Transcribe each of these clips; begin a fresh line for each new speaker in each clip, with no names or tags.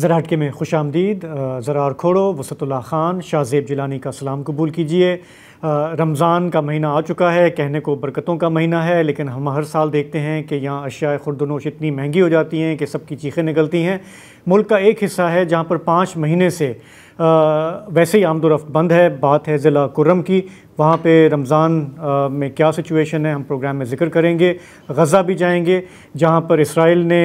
ज़रा हटके में खुश आमदीद। ज़रा और खोड़ो वसतुल्लाह ख़ान शाहज़ेब जिलानी का सलाम कबूल कीजिए। रमज़ान का महीना आ चुका है, कहने को बरकतों का महीना है, लेकिन हम हर साल देखते हैं कि यहाँ अशिया खुर्दनोश इतनी महंगी हो जाती हैं कि सबकी चीखें निकलती हैं। मुल्क का एक हिस्सा है जहाँ पर 5 महीने से वैसे ही आमदोरफ्त बंद है। बात है ज़िला कुर्रम की, वहाँ पे रमज़ान में क्या सिचुएशन है हम प्रोग्राम में ज़िक्र करेंगे। गज़ा भी जाएंगे जहाँ पर इसराइल ने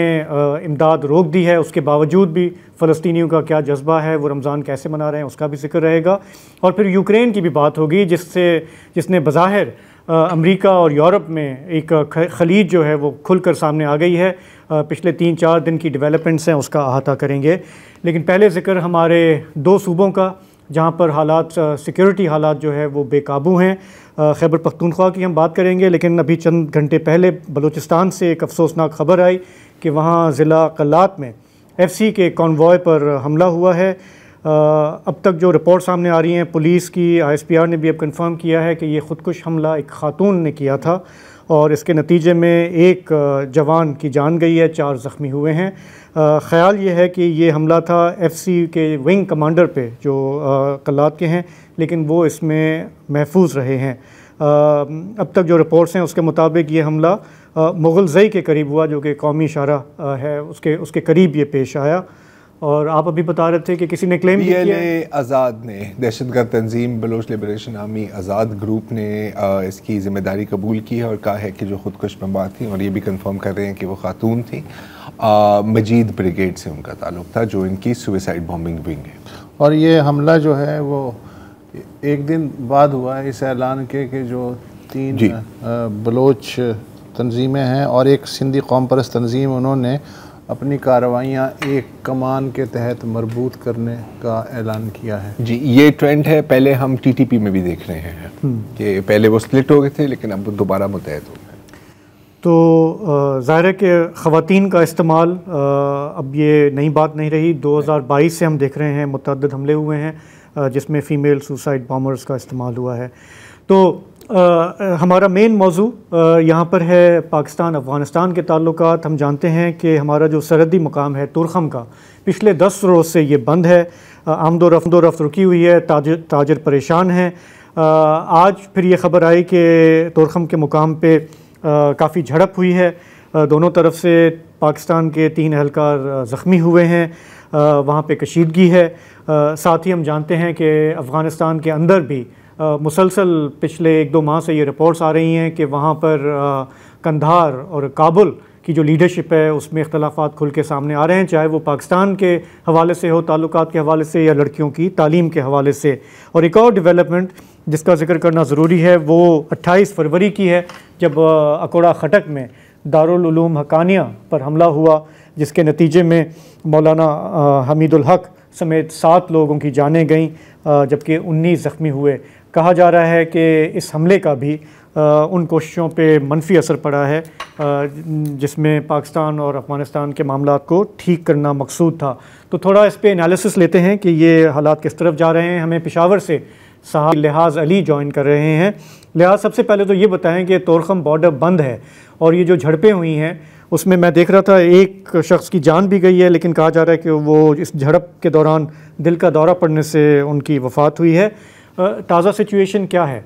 इमदाद रोक दी है, उसके बावजूद भी फ़लस्तीनियों का क्या जज्बा है, वो रमज़ान कैसे मना रहे हैं, उसका भी ज़िक्र रहेगा। और फिर यूक्रेन की भी बात होगी जिसने बज़ाहिर अमेरिका और यूरोप में एक खलीज जो है वो खुलकर सामने आ गई है। पिछले 3-4 दिन की डेवलपमेंट्स हैं, उसका अहाता करेंगे। लेकिन पहले ज़िक्र हमारे 2 सूबों का जहाँ पर हालात सिक्योरिटी हालात जो है वो बेकाबू हैं। खैबर पख्तूनख्वा की हम बात करेंगे, लेकिन अभी चंद घंटे पहले बलूचिस्तान से एक अफसोसनाक ख़बर आई कि वहाँ ज़िला कल्लात में FC के कॉन्वॉय पर हमला हुआ है। अब तक जो रिपोर्ट सामने आ रही हैं पुलिस की, ISPR ने भी अब कंफर्म किया है कि ये ख़ुदकुश हमला एक ख़ातून ने किया था और इसके नतीजे में एक जवान की जान गई है, 4 ज़ख्मी हुए हैं। ख़्याल ये है कि ये हमला था FC के विंग कमांडर पे जो कल्लात के हैं, लेकिन वो इसमें महफूज रहे हैं। अब तक जो रिपोर्ट्स हैं उसके मुताबिक ये हमला मुग़लज़ई के करीब हुआ, जो कि कौमी इशारा है, उसके करीब ये पेश आया। और आप अभी बता रहे थे कि किसी ने क्लेम किया है,
आज़ाद ने, दहशतगर्द तंजीम बलोच लिबरेशन आर्मी आज़ाद ग्रुप ने इसकी ज़िम्मेदारी कबूल की है और कहा है कि जो ख़ुदकुश बमबार थी, और ये भी कंफर्म कर रहे हैं कि वो खातून थी। मजीद ब्रिगेड से उनका ताल्लुक़ था, जो इनकी सुसाइड बॉम्बिंग विंग है।
और ये हमला जो है वो एक दिन बाद हुआ है इस ऐलान के कि जो 3 बलोच तंजीमें हैं और एक सिंधी कौम परस्त तंजीम, उन्होंने अपनी कार्रवाइयाँ एक कमान के तहत मरबूत करने का ऐलान किया है।
जी, ये ट्रेंड है, पहले हम TTP में भी देख रहे हैं कि पहले वो स्प्लिट हो गए थे, लेकिन अब दोबारा मुतहद हो गए।
तो ज़ाहिर है कि ख़वातीन का इस्तेमाल अब ये नई बात नहीं रही। 2022 से हम देख रहे हैं मुतअद्दिद हमले हुए हैं जिसमें फ़ीमेल सुसाइड बॉम्बर्स का इस्तेमाल हुआ है। तो हमारा मेन मौजू यहाँ पर है पाकिस्तान अफ़गानिस्तान के ताल्लुकात। हम जानते हैं कि हमारा जो सरहदी मुकाम है तुरखम का, पिछले 10 रोज़ से ये बंद है, आमदोरफ्त रुकी हुई है, ताजर परेशान हैं। आज फिर ये ख़बर आई कि तुरखम के मुकाम पे काफ़ी झड़प हुई है, दोनों तरफ से पाकिस्तान के 3 एहलकार ज़ख्मी हुए हैं, वहाँ पे कशीदगी है। साथ ही हम जानते हैं कि अफ़गानिस्तान के अंदर भी मुसलसल पिछले 1-2 माह से ये रिपोर्ट्स आ रही हैं कि वहाँ पर कंधार और काबुल की जो लीडरशिप है उसमें इख्तलाफात खुल के सामने आ रहे हैं, चाहे वो पाकिस्तान के हवाले से हो, ताल्लुकात के हवाले से, या लड़कियों की तालीम के हवाले से। और एक और डेवलपमेंट जिसका जिक्र करना ज़रूरी है वो 28 फरवरी की है, जब अकोड़ा खटक में दारुल उलूम हकानिया पर हमला हुआ, जिसके नतीजे में मौलाना हमीदुल हक समेत 7 लोगों की जानें गईं, जबकि 19 ज़ख्मी हुए। कहा जा रहा है कि इस हमले का भी उन कोशिशों पे मनफी असर पड़ा है जिसमें पाकिस्तान और अफ़गानिस्तान के मामलात को ठीक करना मकसूद था। तो थोड़ा इस पे एनालिसिस लेते हैं कि ये हालात किस तरफ जा रहे हैं। हमें पेशावर से साहब लिहाज अली ज्वाइन कर रहे हैं। लिहाज, सबसे पहले तो ये बताएं कि तोरखम बॉर्डर बंद है और ये जो झड़पें हुई हैं उसमें मैं देख रहा था एक शख्स की जान भी गई है, लेकिन कहा जा रहा है कि वो इस झड़प के दौरान दिल का दौरा पड़ने से उनकी वफ़ात हुई है। ताज़ा सिचुएशन क्या है?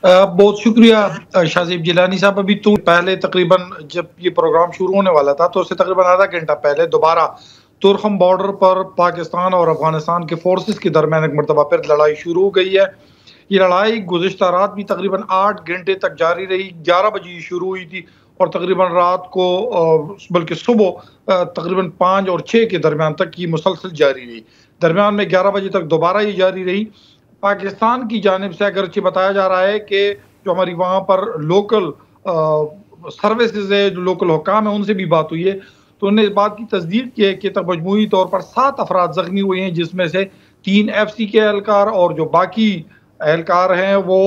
बहुत शुक्रिया शाहज़ेब जिलानी साहब। अभी तो पहले तकरीबन जब ये प्रोग्राम शुरू होने वाला था तो उससे तकरीबन आधा घंटा पहले दोबारा तुरखम बॉर्डर पर पाकिस्तान और अफगानिस्तान के फोर्सेस के दरमियान एक मरतबा फिर लड़ाई शुरू हो गई है। ये लड़ाई गुज़िश्ता रात भी तकरीबन 8 घंटे तक जारी रही। 11 बजे शुरू हुई थी और तकरीबन रात को बल्कि सुबह तकरीबन 5 और 6 के दरमियान तक ये मुसलसल जारी रही। दरमियान में 11 बजे तक दोबारा ये जारी रही। पाकिस्तान की जानिब से अगरचे बताया जा रहा है कि जो हमारी वहाँ पर लोकल सर्विसेज है, जो लोकल हुकाम है, उनसे भी बात हुई है तो उन्होंने इस बात की तस्दीक की है कि तक मजमूई तौर पर 7 अफराद ज़ख्मी हुए हैं, जिसमें से 3 FC के एहलकार और जो बाकी एहलकार हैं वो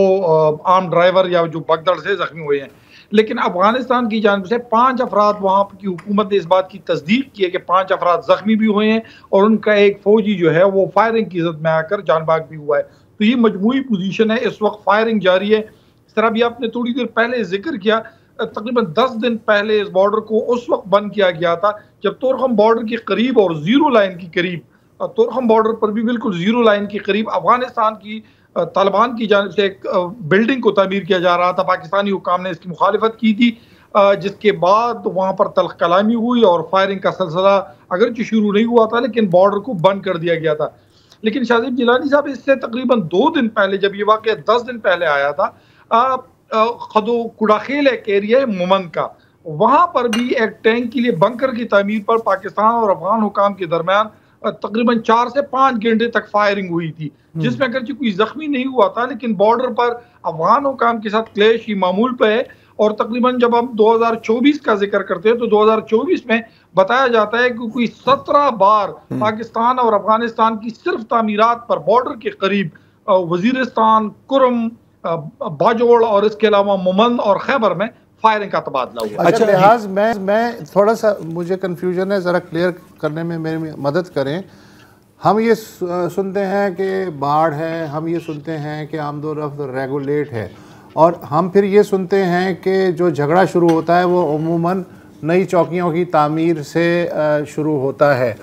आम ड्राइवर या जो भगदड़ से ज़ख्मी हुए हैं। लेकिन अफगानिस्तान की जानिब से 5 अफराद, वहाँ की हुकूमत ने इस बात की तस्दीक की है कि 5 अफराद ज़ख्मी भी हुए हैं और उनका एक फ़ौजी जो है वो फायरिंग की ज़द में आकर जान बाग भी हुआ है। तो ये मजमूई पोजीशन है, इस वक्त फायरिंग जारी है। इस तरह भी आपने थोड़ी देर पहले जिक्र किया, तकरीबन 10 दिन पहले इस बॉर्डर को उस वक्त बंद किया गया था जब तोरखम बॉर्डर के करीब और जीरो लाइन के करीब, तोरखम बॉर्डर पर भी बिल्कुल जीरो लाइन के करीब अफगानिस्तान की तालिबान की जानिब से एक बिल्डिंग को तामीर किया जा रहा था। पाकिस्तानी हुकाम ने इसकी मुखालिफत की थी, जिसके बाद वहाँ पर तल्ख कलामी हुई और फायरिंग का सिलसिला अगरचे शुरू नहीं हुआ था लेकिन बॉर्डर को बंद कर दिया गया था। लेकिन शाहज़ेब जिलानी साहब, इससे तकरीबन 2 दिन पहले, जब ये वाक़या 10 दिन पहले आया था, खदो कुड़ाखेल एक एरिया है मुमन का, वहाँ पर भी एक टैंक के लिए बंकर की तामीर पर पाकिस्तान और अफगान हुकाम के दरमियान तकरीबन 4 से 5 घंटे तक फायरिंग हुई थी, जिसमें अगरचे कोई जख्मी नहीं हुआ था लेकिन बॉर्डर पर अफगान हुकाम के साथ क्लेश ही मामूल पे है। और तकरीबन जब हम 2024 का जिक्र करते हैं तो 2024 में बताया जाता है कि कोई 17 बार पाकिस्तान और अफगानिस्तान की सिर्फ तामीरात पर बॉर्डर के करीब वजीरिस्तान, कुरम, बाजोड़ और इसके अलावा मुमन और खैबर में फायरिंग का तबादला हुआ।
अच्छा, लिहाज मैं थोड़ा सा, मुझे कन्फ्यूजन है, ज़रा क्लियर करने में मेरी मदद करें। हम ये सुनते हैं कि बाढ़ है, हम ये सुनते हैं कि आमदोरफ्त रेगुलेट है, और हम फिर ये सुनते हैं कि जो झगड़ा शुरू होता है वो अमूमन नई चौकियों की तामीर से शुरू होता है।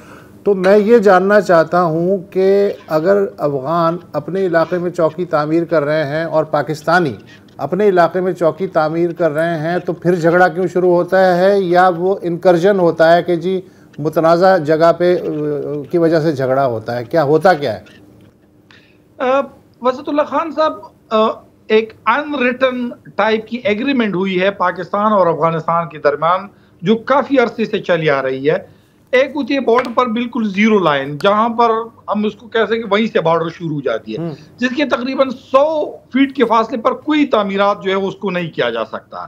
तो मैं ये जानना चाहता हूँ कि अगर अफ़गान अपने इलाके में चौकी तामीर कर रहे हैं और पाकिस्तानी अपने इलाके में चौकी तामीर कर रहे हैं, तो फिर झगड़ा क्यों शुरू होता है, या वो इनकर्जन होता है कि जी मुतनाज़ा जगह पे की वजह से झगड़ा होता है, क्या होता क्या है?
वसतुल्लाह खान साहब, एक अनरिटन टाइप की एग्रीमेंट हुई है पाकिस्तान और अफगानिस्तान के दरमियान जो काफ़ी अरसे से चली आ रही है। एक होती है बॉर्डर पर बिल्कुल जीरो लाइन, जहां पर हम उसको कह सकें वहीं से बॉर्डर शुरू हो जाती है, जिसके तकरीबन 100 फीट के फासले पर कोई तामीरात जो है उसको नहीं किया जा सकता।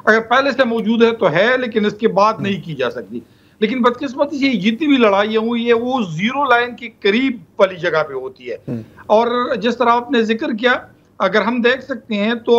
अगर पहले से मौजूद है तो है, लेकिन इसके बाद नहीं की जा सकती। लेकिन बदकिस्मती से जितनी भी लड़ाइयाँ हुई है वो जीरो लाइन के करीब वाली जगह पे होती है। और जिस तरह आपने जिक्र किया, अगर हम देख सकते हैं तो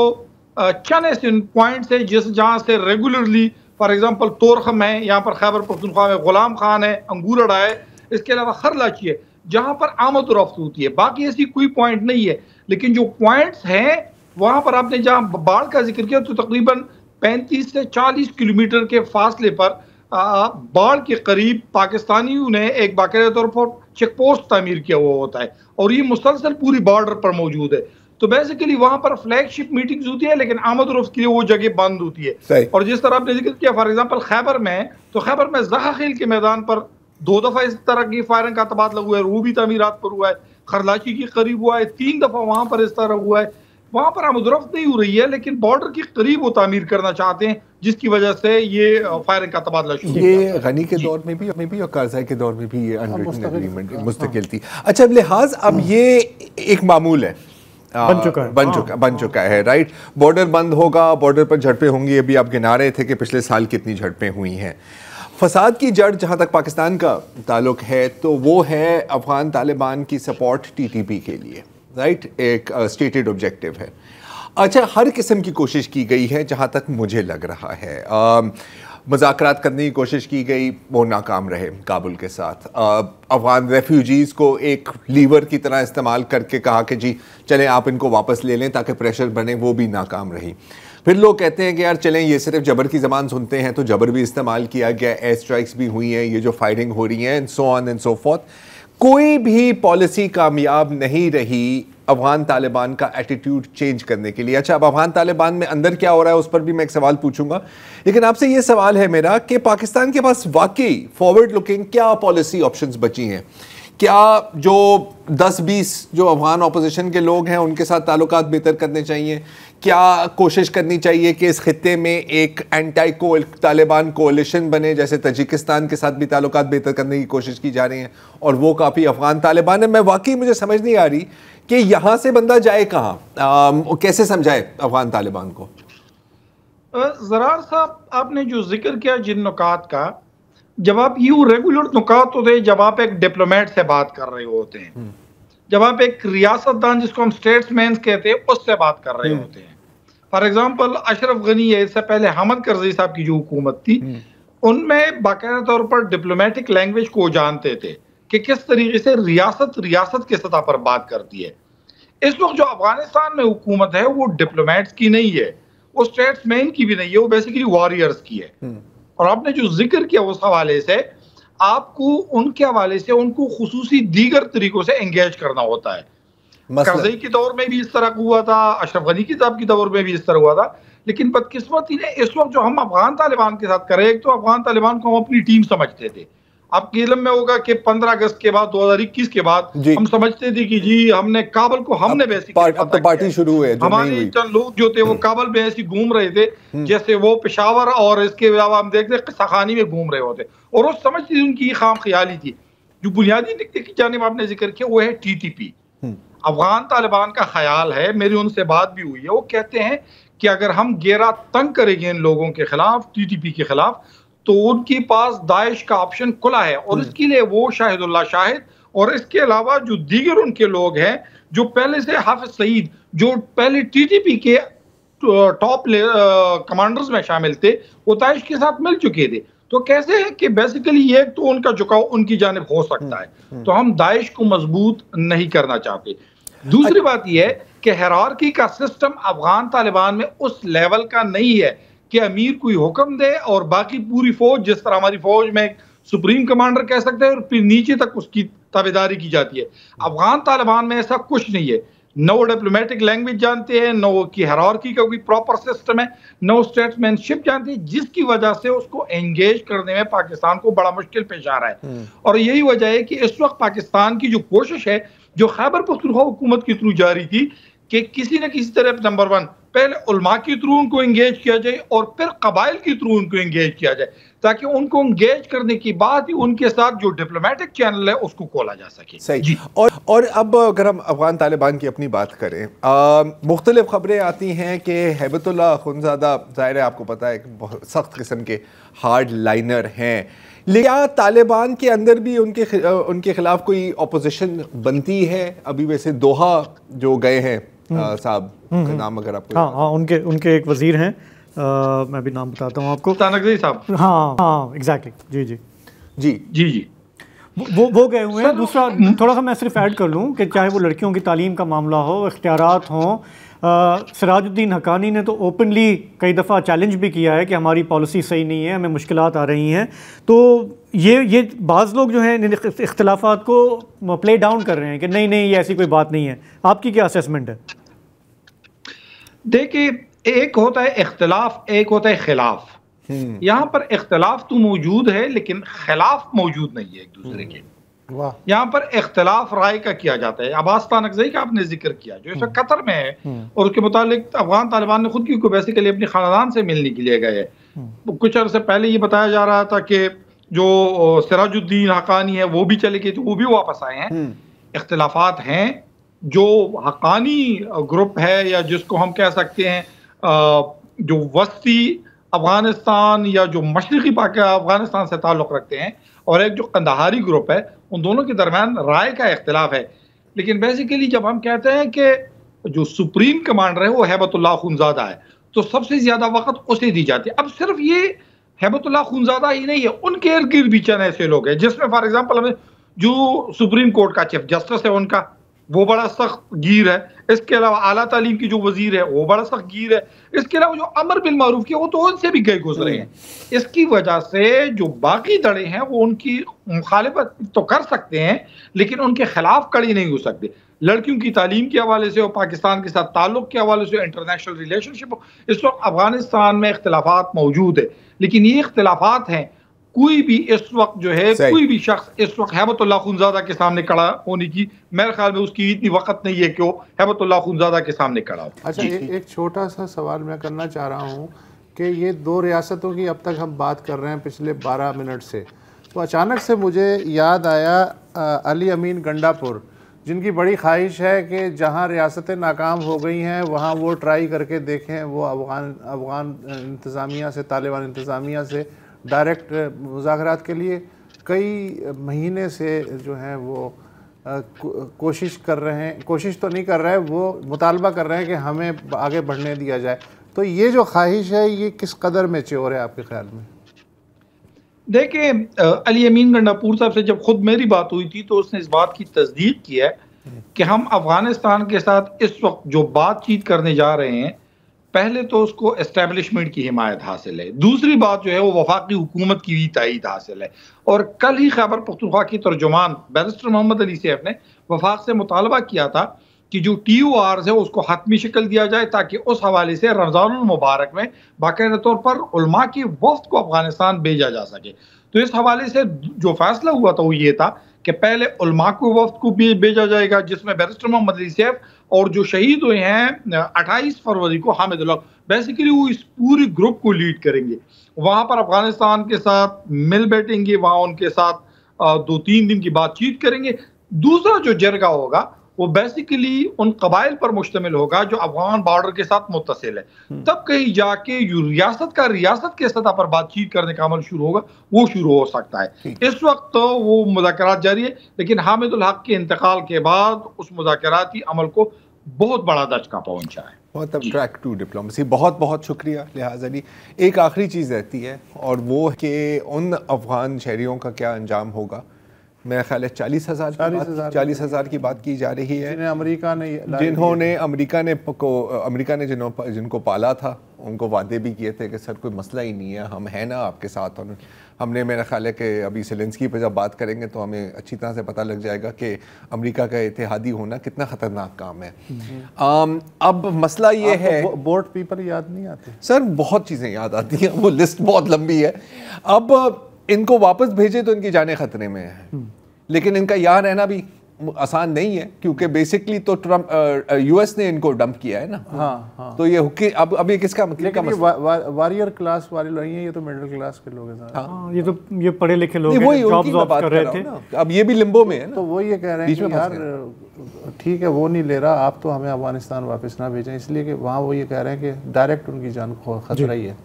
चंद ऐसे पॉइंट्स है जहाँ से रेगुलरली, फॉर एग्जांपल तोरखम है, यहाँ पर खैबर पख्तूनख्वा में गुलाम खान है, अंगूरड़ा है, इसके अलावा खरलाची है, जहाँ पर आमद और रफ्त होती है। बाकी ऐसी कोई पॉइंट नहीं है, लेकिन जो पॉइंट्स हैं वहाँ पर आपने जहाँ बाढ़ का जिक्र किया तो तकरीबन 35 से 40 किलोमीटर के फासले पर बाढ़ के करीब पाकिस्तानियों ने एक बाकायदा तौर पर चेक पोस्ट तामीर किया हुआ होता है और ये मुसलसल पूरी बॉर्डर पर मौजूद है। तो बेसिकली वहां पर फ्लैगशिप मीटिंग्स होती है, लेकिन आमद और रफ्त के लिए वो जगह बंद होती है। और जिस तरह आपने जिक्र किया फॉर एग्जांपल खैबर में, तो खैबर में ज़हा खेल के मैदान पर 2 दफ़ा इस तरह की फायरिंग का तबादला हुआ है, वो भी तामीरात पर हुआ है। खरलाची के करीब हुआ है, 3 दफ़ा वहां पर इस तरह हुआ है। वहां पर आमद रफ्त नहीं हो रही है, लेकिन बॉर्डर के करीब वो तामीर करना चाहते हैं, जिसकी वजह से ये फायरिंग का तबदला शुरू हुआ।
ये गनी के दौर में भी और कारज़ाई के दौर में भी ये अनरिटन एग्रीमेंट मुस्तकिल थी। अच्छा, लिहाज अब ये एक मामूल है, बन चुका है, राइट। बॉर्डर बंद होगा, बॉर्डर पर झड़पें होंगी। अभी आप गिना रहे थे कि पिछले साल कितनी झड़पें हुई हैं। फसाद की जड़ जहाँ तक पाकिस्तान का ताल्लुक है तो वो है अफगान तालिबान की सपोर्ट TTP के लिए, राइट। एक स्टेटेड ऑब्जेक्टिव है। अच्छा, हर किस्म की कोशिश की गई है जहाँ तक मुझे लग रहा है। मुज़ाकरात करने की कोशिश की गई, वो नाकाम रहे काबुल के साथ। अफगान रेफ्यूजीज़ को एक लीवर की तरह इस्तेमाल करके कहा कि जी चलें आप इनको वापस ले लें ताकि प्रेशर बने, वो भी नाकाम रही। फिर लोग कहते हैं कि यार चलें, ये सिर्फ जबर की ज़बान सुनते हैं, तो जबर भी इस्तेमाल किया गया, एयर स्ट्राइक्स भी हुई हैं, ये जो फायरिंग हो रही है, and so on and so fourth. कोई भी पॉलिसी कामयाब नहीं रही अफगान तालिबान का एटीट्यूड चेंज करने के लिए। अच्छा, अब अफगान तालिबान में अंदर क्या हो रहा है उस पर भी मैं एक सवाल पूछूंगा, लेकिन आपसे ये सवाल है मेरा कि पाकिस्तान के पास वाकई फॉरवर्ड लुकिंग क्या पॉलिसी ऑप्शंस बची हैं? क्या जो 10-20 जो अफगान अपोजिशन के लोग हैं उनके साथ ताल्लुकात बेहतर करने चाहिए? क्या कोशिश करनी चाहिए कि इस खित्ते में एक एंटी तालिबान कोalition बने, जैसे तजिकिस्तान के साथ भी ताल्लुकात बेहतर करने की कोशिश की जा रही है और वो काफ़ी अफगान तालिबान है? मैं वाकई मुझे समझ नहीं आ रही कि यहाँ से बंदा जाए कहाँ, कैसे समझाए अफगान तालिबान को?
ज़रार साहब, आपने जो जिक्र किया जिन नुकात का, जब आप यूँ रेगुलर नुकात होते हैं, जब आप एक डिप्लोमेट से बात कर रहे होते हैं, जब आप एक रियासतदान जिसको हम स्टेट्समैन कहते हैं उससे बात कर रहे होते हैं। फॉर एग्जांपल अशरफ गनी है, इससे पहले हामिद करज़ई साहब की जो हुकूमत थी, उनमें बाकायदा तौर पर डिप्लोमेटिक लैंग्वेज को जानते थे कि किस तरीके से रियासत की सतह पर बात करती है। इस वक्त जो अफगानिस्तान में हुकूमत है वो डिप्लोमेट्स की नहीं है, वो स्टेट्समैन की भी नहीं है, वो बेसिकली वॉरियर्स की है। और आपने जो जिक्र किया उस हवाले से, आपको उनके हवाले से उनको खुसूसी दीगर तरीकों से एंगेज करना होता है। करज़ई के दौर में भी इस तरह हुआ था, अशरफ गनी की साहब के दौर में भी इस तरह हुआ था, लेकिन बदकिस्मती ने इस वक्त जो हम अफगान तालिबान के साथ करें, एक तो अफगान तालिबान को हम अपनी टीम समझते थे। आपके इल्म में होगा कि 15 अगस्त के बाद 2021 के बाद हम समझते थे कि जी हमने काबल को हमने बेसिकली
अब तो पार्टी शुरू हुई है,
हमारे चंद लोग जो थे वो काबल में ऐसे घूम रहे थे जैसे वो पेशावर और इसके अलावा हम देखते किस्साखानी में घूम रहे होते, और वो समझते थे उनकी खाम ख्याली थी। जो बुनियादी निकते की जानिब आपने जिक्र किया वो है TTP। अफगान तालिबान का ख्याल है, मेरी उनसे बात भी हुई है, वो कहते हैं कि अगर हम घेरा तंग करेंगे इन लोगों के खिलाफ, TTP के खिलाफ, तो उनके पास दाइश का ऑप्शन खुला है, और इसके लिए वो शाहिदुल्लाह शाहिद और इसके अलावा जो दीगर उनके लोग हैं जो पहले से हाफिज सईद जो पहले TTP के टॉप कमांडर्स में शामिल थे, वो दाइश के साथ मिल चुके थे। तो कैसे है कि बेसिकली ये तो उनका झुकाव उनकी जानिब हो सकता है, तो हम दाइश को मजबूत नहीं करना चाहते। दूसरी बात यह है कि हिरार्की का सिस्टम अफगान तालिबान में उस लेवल का नहीं है कि अमीर कोई हुक्म दे और बाकी पूरी फौज, जिस तरह हमारी फौज में सुप्रीम कमांडर कह सकते हैं और फिर नीचे तक उसकी ताबेदारी की जाती है। अफगान तालिबान में ऐसा कुछ नहीं है, न वो डिप्लोमेटिक लैंग्वेज जानते हैं, न वो की हिरार्की का कोई प्रॉपर सिस्टम है, न वो स्टेट्समैनशिप जानते हैं, जिसकी वजह से उसको एंगेज करने में पाकिस्तान को बड़ा मुश्किल पेश आ रहा है। और यही वजह है कि इस वक्त पाकिस्तान की जो कोशिश है, जो खैबर पख्तूनख्वा हुकूमत के थ्रू जारी थी, कि किसी न किसी तरह नंबर 1 पहले उलमा के थ्रू उनको एंगेज किया जाए और फिर कबाइल के थ्रू उनको एंगेज किया जाए, ताकि उनको एंगेज करने के बाद ही उनके साथ जो डिप्लोमेटिक चैनल है उसको खोला जा सके।
सही। और अब अगर हम अफगान तालिबान की अपनी बात करें, मुख्तलिफ खबरें आती हैं कि हैबतुल्लाह अखुंज़ादा, ज़ाहिर है आपको पता है कि बहुत सख्त किस्म के हार्ड लाइनर हैं, लेकिन क्या तालिबान के अंदर भी उनके खिलाफ कोई अपोजिशन बनती है? अभी वैसे दोहा जो गए हैं साहब का नाम अगर आपको,
हाँ, उनके एक वजीर हैं, मैं भी नाम बताता हूँ आपको,
तानकज़ई साहब।
हाँ एग्जैक्टली, जी जी जी
जी जी
वो गए हुए हैं। दूसरा थोड़ा सा मैं सिर्फ ऐड कर लूँ कि चाहे वो लड़कियों की तालीम का मामला हो, इख्तियारात हों, सिराजुद्दीन हक्कानी ने तो ओपनली कई दफ़ा चैलेंज भी किया है कि हमारी पॉलिसी सही नहीं है, हमें मुश्किलात आ रही हैं। तो ये बाज़ लोग जो हैं इख्तिलाफ़ात को प्ले डाउन कर रहे हैं कि नहीं ये ऐसी कोई बात नहीं है। आपकी क्या असेसमेंट है?
देखिए, एक होता है इख्तिलाफ, एक होता है खिलाफ। यहाँ पर इख्तिलाफ तो मौजूद है लेकिन खिलाफ मौजूद नहीं है एक दूसरे के। यहाँ पर इख्तिलाफ राय का किया जाता है। अब्बास तानकज़ई का आपने जिक्र किया जो इस वक्त कतर में है, और उसके मुतालिक अफगान तालिबान ने खुद की बेसिकली अपने खानदान से मिलने के लिए गए। कुछ अर्से पहले ये बताया जा रहा था कि जो सिराजुद्दीन हक्कानी है वो भी चले गए, तो वो भी वापस आए हैं। इख्तिलाफात हैं, जो हक्कानी ग्रुप है या जिसको हम कह सकते हैं जो वस्ती अफगानिस्तान या जो मशरक़ी अफगानिस्तान से ताल्लुक़ रखते हैं, और एक जो कंदाहारी ग्रुप है, उन दोनों के दरमियान राय का इख्तिलाफ है। लेकिन बेसिकली जब हम कहते हैं कि जो सुप्रीम कमांडर है वो हैबतुल्लाह अखुंज़ादा है, तो सबसे ज़्यादा वक्त उसे दी जाती है। अब सिर्फ ये हैबतुल्लाह अखुंज़ादा ही नहीं है, उनके इर्द गिर्द भी चंद ऐसे लोग हैं जिसमें फॉर एग्जाम्पल हमें जो सुप्रीम कोर्ट का चीफ जस्टिस है उनका वो बड़ा सख्त गिर है। इसके अलावा आला तालीम की जो वजीर है वो बड़ा सख्त गिर है। इसके अलावा जो अमर बिल मारूफ की वो तो उनसे भी गए गुजरे हैं। इसकी वजह से जो बाकी दड़े हैं वो उनकी मुखालिफत तो कर सकते हैं लेकिन उनके खिलाफ कड़ी नहीं हो सकते। लड़कियों की तालीम के हवाले से और पाकिस्तान के साथ ताल्लुक के हवाले से, इंटरनेशनल रिलेशनशिप, इस वक्त अफगानिस्तान में इख्तिलाफात मौजूद है, लेकिन ये इख्तिलाफात हैं। कोई भी इस वक्त जो है कोई भी शख्स इस वक्त हैबतुल्लाह अखुंज़ादा के सामने खड़ा होने की मेरे ख्याल में उसकी इतनी वक्त नहीं है कि वो हैबतुल्लाह अखुंज़ादा के सामने खड़ा हो।
अच्छा, एक छोटा सा सवाल मैं करना चाह रहा हूँ कि ये दो रियासतों की अब तक हम बात कर रहे हैं पिछले 12 मिनट से, तो अचानक से मुझे याद आया अली अमीन गंडापुर, जिनकी बड़ी ख्वाहिश है कि जहाँ रियासतें नाकाम हो गई हैं वहाँ वो ट्राई करके देखें, वो अफ़गान इंतज़ामिया से, तालिबान इंतज़ामिया से डायरेक्ट मुज़ाकरात के लिए कई महीने से जो हैं वो कोशिश कर रहे हैं, कोशिश तो नहीं कर रहे हैं, वो मुतालबा कर रहे हैं कि हमें आगे बढ़ने दिया जाए। तो ये जो ख्वाहिश है ये किस कदर मैच्योर है आपके ख्याल में?
देखिए, अली अमीन गंडापुर साहब से जब खुद मेरी बात हुई थी तो उसने इस बात की तस्दीक की है कि हम अफगानिस्तान के साथ इस वक्त जो बातचीत करने जा रहे हैं पहले तो उसको एस्टेब्लिशमेंट की हिमायत हासिल है, दूसरी बात जो है वो वफाकी हुकूमत की भी तायीद हासिल है। और कल ही खैबर पख्तूनख्वा की तर्जुमान बैरिस्टर मोहम्मद अली सैफ ने वफाक से मुतालबा किया था कि जो TORs है उसको हतमी शक्ल दिया जाए, ताकि उस हवाले से रमज़ानुल मुबारक में बाकायदा तौर पर उलमा के वफ्द को अफगानिस्तान भेजा जा सके। तो इस हवाले से जो फैसला हुआ था वो ये था कि पहले उलमा को वफ्द को भी भेजा जाएगा, जिसमें बैरिस्टर मोहम्मद अली सैफ और जो शहीद हुए हैं 28 फरवरी को हामिदुल हक, बेसिकली वो इस पूरे ग्रुप को लीड करेंगे। वहां पर अफगानिस्तान के साथ मिल बैठेंगे, वहां उनके साथ 2-3 दिन की बातचीत करेंगे। दूसरा जो जरगा होगा वो बेसिकली उन कबाइल पर मुश्तमिल होगा जो अफगान बॉर्डर के साथ मुत्तसिल है। तब कहीं जाके रियासत के सतह पर बातचीत करने का अमल शुरू होगा, वो शुरू हो सकता है। इस वक्त तो वो मुज़ाकरात जारी है, लेकिन हामिदुल हक के इंतकाल के बाद उस मुज़ाकराती अमल को बहुत बड़ा दचका पहुंचा है।
बहुत ट्रैक टू डिप्लोमेसी। बहुत बहुत शुक्रिया लिहाज अली। एक आखिरी चीज़ रहती है और वो कि उन अफगान शहरियों का क्या अंजाम होगा। मेरा ख्याल है 40,000 की बात की जा रही है, जिन्होंने अमेरिका ने जिनको पाला था, उनको वादे भी किए थे कि सर कोई मसला ही नहीं है, हम हैं ना आपके साथ। और हमने, मेरा ख्याल है कि अभी सेलेंस्की पर जब बात करेंगे तो हमें अच्छी तरह से पता लग जाएगा कि अमेरिका का इत्तेहादी होना कितना ख़तरनाक काम है। अब मसला ये है,
बोर्ड पीपल याद नहीं आते
सर, बहुत चीज़ें याद आती हैं, वो लिस्ट बहुत लंबी है। अब इनको वापस भेजे तो इनकी जाने खतरे में है, लेकिन इनका यहाँ रहना भी आसान नहीं है, क्योंकि बेसिकली तो ट्रम्प US ने इनको डंप किया है ना। हाँ। तो ये अब ये किसका मतलब,
वारियर क्लास वाले लोग हैं, ये तो मिडिल क्लास के लोग हैं।
हाँ, ये पढ़े लिखे लोग हैं, जॉब कर रहे थे।
अब ये भी लिम्बो में है ना।
तो वो ये कह रहे हैं कि यार ठीक है वो नहीं ले रहा, आप तो हमें अफगानिस्तान वापस ना भेजें, इसलिए कि वहाँ वो ये कह रहे हैं कि डायरेक्ट उनकी जान को खतरा ही है।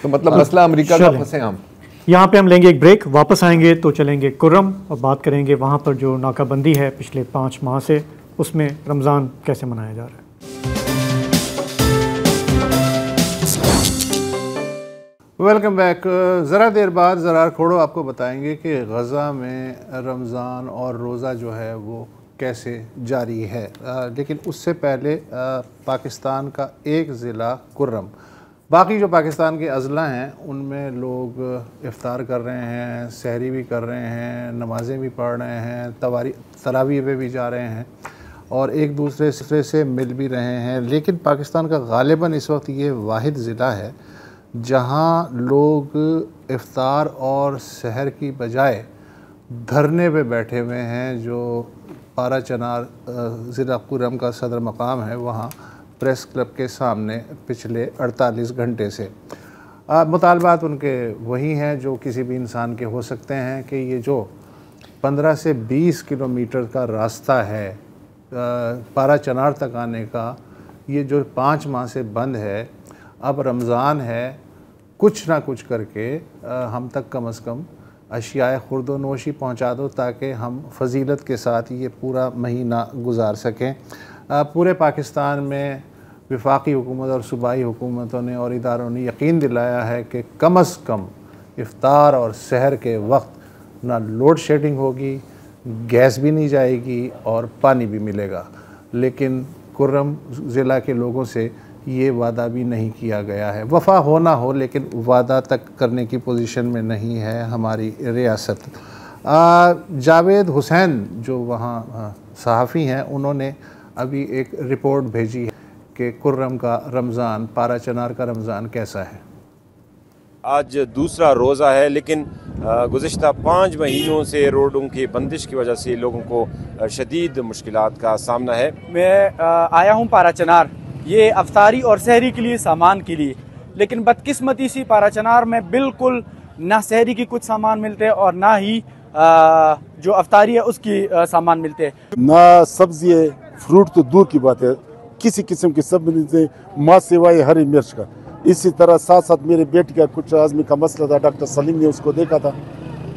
तो मतलब मसला अमेरिका का फंसे हम।
यहाँ पे हम लेंगे एक ब्रेक, वापस आएंगे तो चलेंगे कुर्रम और बात करेंगे वहाँ पर जो नाकाबंदी है पिछले 5 माह से, उसमें रमज़ान कैसे मनाया जा रहा है।
Welcome back. ज़रा देर बाद ज़रार खोड़ो आपको बताएंगे कि गज़ा में रमज़ान और रोज़ा जो है वो कैसे जारी है। लेकिन उससे पहले पाकिस्तान का एक ज़िला कुर्रम, बाकी जो पाकिस्तान के अज़ला हैं उनमें लोग इफ्तार कर रहे हैं, सहरी भी कर रहे हैं, नमाज़ें भी पढ़ रहे हैं, तरावी पे भी जा रहे हैं और एक दूसरे से मिल भी रहे हैं। लेकिन पाकिस्तान का गालिबन इस वक्त ये वाहिद ज़िला है जहाँ लोग इफ्तार और सहर की बजाय धरने पे बैठे हुए हैं। जो पारा चनार ज़िला कुर्रम का सदर मकाम है, वहाँ प्रेस क्लब के सामने पिछले 48 घंटे से मुतालबात उनके वही हैं जो किसी भी इंसान के हो सकते हैं कि ये जो 15 से 20 किलोमीटर का रास्ता है पारा चनार तक आने का, ये जो 5 माह से बंद है, अब रमज़ान है, कुछ ना कुछ करके हम तक कम से कम अशियाए खुर्दो नोशी पहुँचा दो ताकि हम फजीलत के साथ ये पूरा महीना गुजार सकें। पूरे पाकिस्तान में वफाकी हुकूमत और सूबाई हुकूमतों ने और इदारों ने यकीन दिलाया है कि कम से कम इफ्तार और सहर के वक्त ना लोड शेडिंग होगी, गैस भी नहीं जाएगी और पानी भी मिलेगा। लेकिन कुर्रम ज़िला के लोगों से ये वादा भी नहीं किया गया है। वफ़ा हो ना हो, लेकिन वादा तक करने की पोजीशन में नहीं है हमारी रियासत। जावेद हुसैन जो वहाँ सहाफ़ी हैं, उन्होंने अभी एक रिपोर्ट भेजी है कि कुर्रम का रमज़ान, पारा चनार का रमज़ान कैसा है।
आज दूसरा रोज़ा है, लेकिन गुज़िश्ता 5 महीनों से रोडों की बंदिश की वजह से लोगों को शदीद मुश्किलात का सामना है।
मैं आया हूँ पारा चनार, ये अफ्तारी और सहरी के लिए, सामान के लिए, लेकिन बदकिस्मती सी पारा चनार में बिल्कुल ना सहरी की कुछ सामान मिलते हैं और ना ही जो अफ्तारी है उसकी सामान मिलते हैं।
ना सब्जी है, फ्रूट तो दूर की बात है, किसी किस्म की सब मिलते, माँ सिवाय हरी मिर्च का। इसी तरह साथ साथ मेरे बेटे का कुछ आज़मी का मसला था, डॉक्टर सलीम ने उसको देखा था।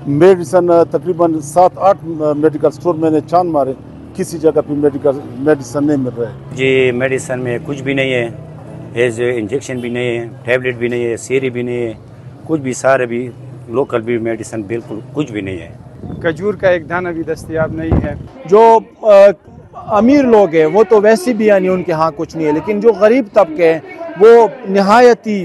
मेडिसन तकरीबन 7-8 मेडिकल स्टोर मैंने छान मारे, किसी जगह पे मेडिसन नहीं मिल रहा है।
जी मेडिसन में कुछ भी नहीं है, इंजेक्शन भी नहीं है, टैबलेट भी नहीं है, सीरी भी नहीं है, कुछ भी, सारे भी लोकल भी मेडिसन बिल्कुल कुछ भी नहीं है।
खजूर का एक दाना भी दस्तयाब नहीं है। जो अमीर लोग हैं वो तो वैसे भी यानी उनके यहाँ कुछ नहीं है, लेकिन जो गरीब तबके हैं वो नहायती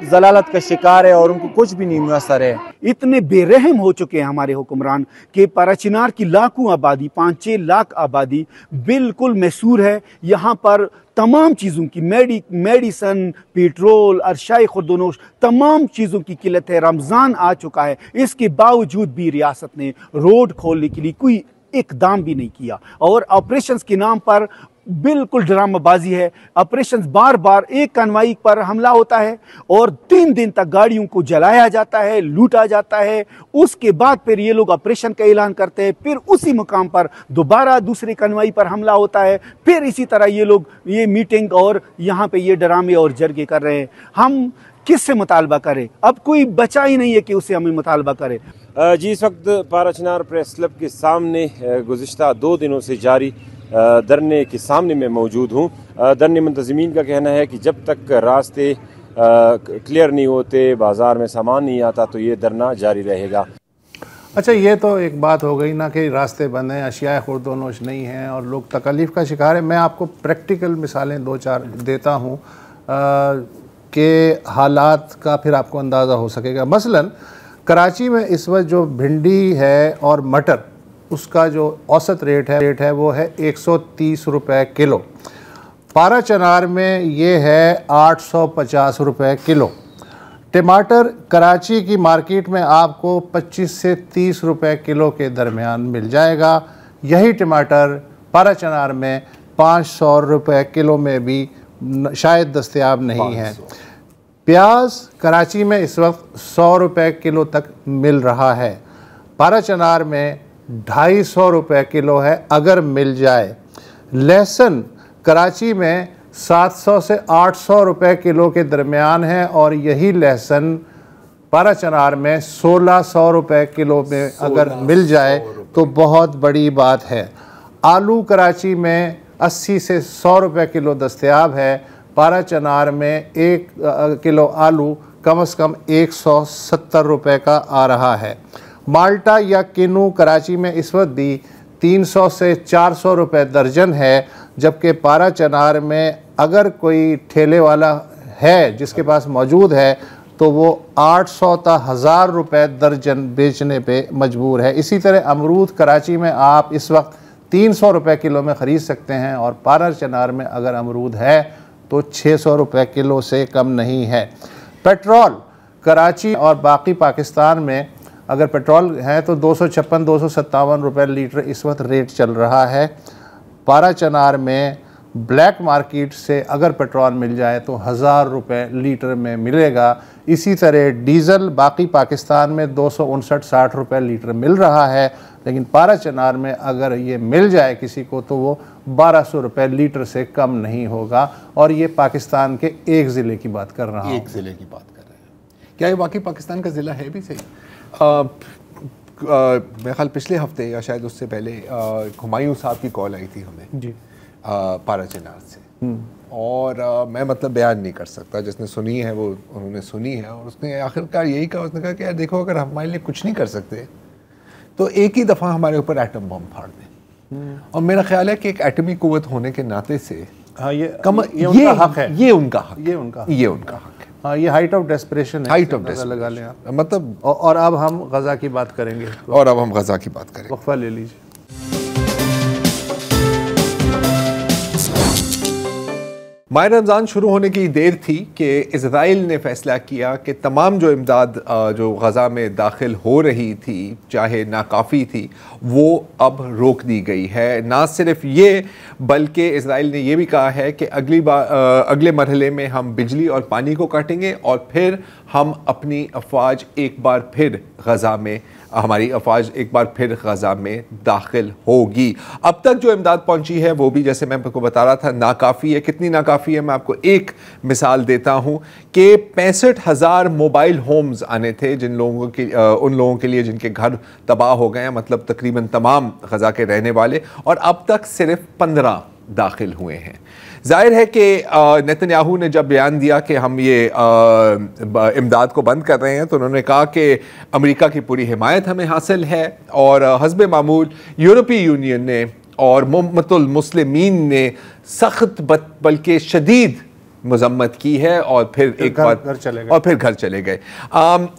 जलालत का शिकार है और उनको कुछ भी नहीं मुयसर है। इतने बेरहम हो चुके हैं हमारे हुक्मरान कि पाराचीनार की लाखों आबादी, 5-6 लाख आबादी बिल्कुल मैसूर है। यहाँ पर तमाम चीज़ों की मेडिसन, पेट्रोल, अरशाई खुर्दोनोश, तमाम चीज़ों की किल्लत है। रमज़ान आ चुका है, इसके बावजूद भी रियासत ने रोड खोलने के लिए कोई इकदाम भी नहीं किया और ऑपरेशंस के नाम पर बिल्कुल ड्रामाबाजी है। ऑपरेशंस बार बार एक कन्वाई पर हमला होता है और 3 दिन तक गाड़ियों को जलाया जाता है, लूटा जाता है। उसके बाद फिर ये लोग ऑपरेशन का ऐलान करते हैं, फिर उसी मुकाम पर दोबारा दूसरे कन्वाई पर हमला होता है, फिर इसी तरह ये लोग ये मीटिंग और यहाँ पे ये ड्रामे और जरगे कर रहे हैं। हम किससे मुतालबा करें? अब कोई बचा ही नहीं है कि उससे हमें मुतालबा करें।
जी, इस वक्त पाराचीनार प्रेस क्लब के सामने गुज़िश्ता 2 दिनों से जारी धरने के सामने मैं मौजूद हूँ। धरने मुंतज़मीन का कहना है कि जब तक रास्ते क्लियर नहीं होते, बाज़ार में सामान नहीं आता, तो ये धरना जारी रहेगा।
अच्छा, ये तो एक बात हो गई ना कि रास्ते बंद हैं, अशिया खुर्दोनोश नहीं हैं और लोग तकलीफ़ का शिकार है। मैं आपको प्रैक्टिकल मिसालें 2-4 देता हूँ कि हालात का फिर आपको अंदाज़ा हो सकेगा। मसलन कराची में इस वक्त जो भिंडी है और मटर, उसका जो औसत रेट है वो है 130 रुपए किलो। पाराचनार में ये है 850 रुपए किलो। टमाटर कराची की मार्केट में आपको 25 से 30 रुपए किलो के दरमियान मिल जाएगा। यही टमाटर पाराचनार में 500 रुपए किलो में भी शायद दस्तयाब नहीं है। प्याज कराची में इस वक्त 100 रुपए किलो तक मिल रहा है, पाराचनार में 250 रुपए किलो है अगर मिल जाए। लहसुन कराची में 700 से 800 रुपए किलो के दरमियान है और यही लहसुन पाराचनार में 1600 रुपए किलो में अगर मिल जाए तो बहुत बड़ी बात है। आलू कराची में 80 से 100 रुपए किलो दस्तयाब है, पाराचनार में 1 किलो आलू कम से कम 170 रुपए का आ रहा है। माल्टा या किन्नू कराची में इस वक्त भी 300 से 400 रुपए दर्जन है, जबकि पाराचनार में अगर कोई ठेले वाला है जिसके पास मौजूद है तो वो 800 ता 1000 रुपए दर्जन बेचने पे मजबूर है। इसी तरह अमरूद कराची में आप इस वक्त 300 रुपए किलो में ख़रीद सकते हैं और पाराचनार में अगर अमरूद है तो 600 रुपए किलो से कम नहीं है। पेट्रोल कराची और बाकी पाकिस्तान में अगर पेट्रोल है तो 256-257 रुपए लीटर इस वक्त रेट चल रहा है। पाराचनार में ब्लैक मार्केट से अगर पेट्रोल मिल जाए तो 1000 रुपए लीटर में मिलेगा। इसी तरह डीज़ल बाकी पाकिस्तान में 259-60 रुपए लीटर मिल रहा है, लेकिन पाराचनार में अगर ये मिल जाए किसी को तो वो 1200 रुपए लीटर से कम नहीं होगा। और ये पाकिस्तान के एक ज़िले की बात कर रहा हूँ।
एक ज़िले की बात कर रहे हैं। क्या ये वाकई पाकिस्तान का ज़िला है भी सही? मेरे ख्याल पिछले हफ्ते या शायद उससे पहले हुमायूं साहब की कॉल आई थी हमें जी पाराचनार से, और मैं मतलब बयान नहीं कर सकता, जिसने सुनी है वो उन्होंने सुनी है, और उसने आखिरकार यही कहा, उसने कहा कि यार देखो, अगर हमारे लिए कुछ नहीं कर सकते तो एक ही दफ़ा हमारे ऊपर एटम बम फाड़ दें। और मेरा ख्याल है कि एक एटमी कुव्वत होने के नाते से
हाँ ये उनका हक है,
ये उनका हक है।
हाँ, ये हाइट ऑफ डेस्परेशन है,
हाइट ऑफ डेस्परेशन
लगा लें आप
मतलब।
और अब हम गज़ा की बात करेंगे।
और अब हम गज़ा की बात करेंगे।
वक्फा ले लीजिए।
माह रमज़ान शुरू होने की देर थी कि इज़राइल ने फ़ैसला किया कि तमाम जो इमदाद जो गज़ा में दाखिल हो रही थी, चाहे नाकाफ़ी थी, वो अब रोक दी गई है। ना सिर्फ ये, बल्कि इज़राइल ने यह भी कहा है कि अगले मरहले में हम बिजली और पानी को काटेंगे और फिर हम अपनी अफवाज एक बार फिर गज़ा में हमारी अफवाज एक बार फिर गज़ा में दाखिल होगी। अब तक जो इमदाद पहुंची है वो भी, जैसे मैं आपको बता रहा था, नाकाफ़ी है। कितनी नाकाफ़ी है, मैं आपको एक मिसाल देता हूं कि 65,000 मोबाइल होम्स आने थे उन लोगों के लिए जिनके घर तबाह हो गए हैं, मतलब तकरीबन तमाम गज़ा के रहने वाले, और अब तक सिर्फ 15 दाखिल हुए हैं। जाहिर है कि नेतन्याहू ने जब बयान दिया कि हम ये इमदाद को बंद कर रहे हैं, तो उन्होंने कहा कि अमेरिका की पूरी हिमायत हमें हासिल है, और हस्बे मामूल यूरोपीय यूनियन ने और मुम्मतुल मुस्लिमीन ने सख्त बल्कि शदीद मजम्मत की है और फिर एक बार
घर चले गए
और फिर घर चले गए।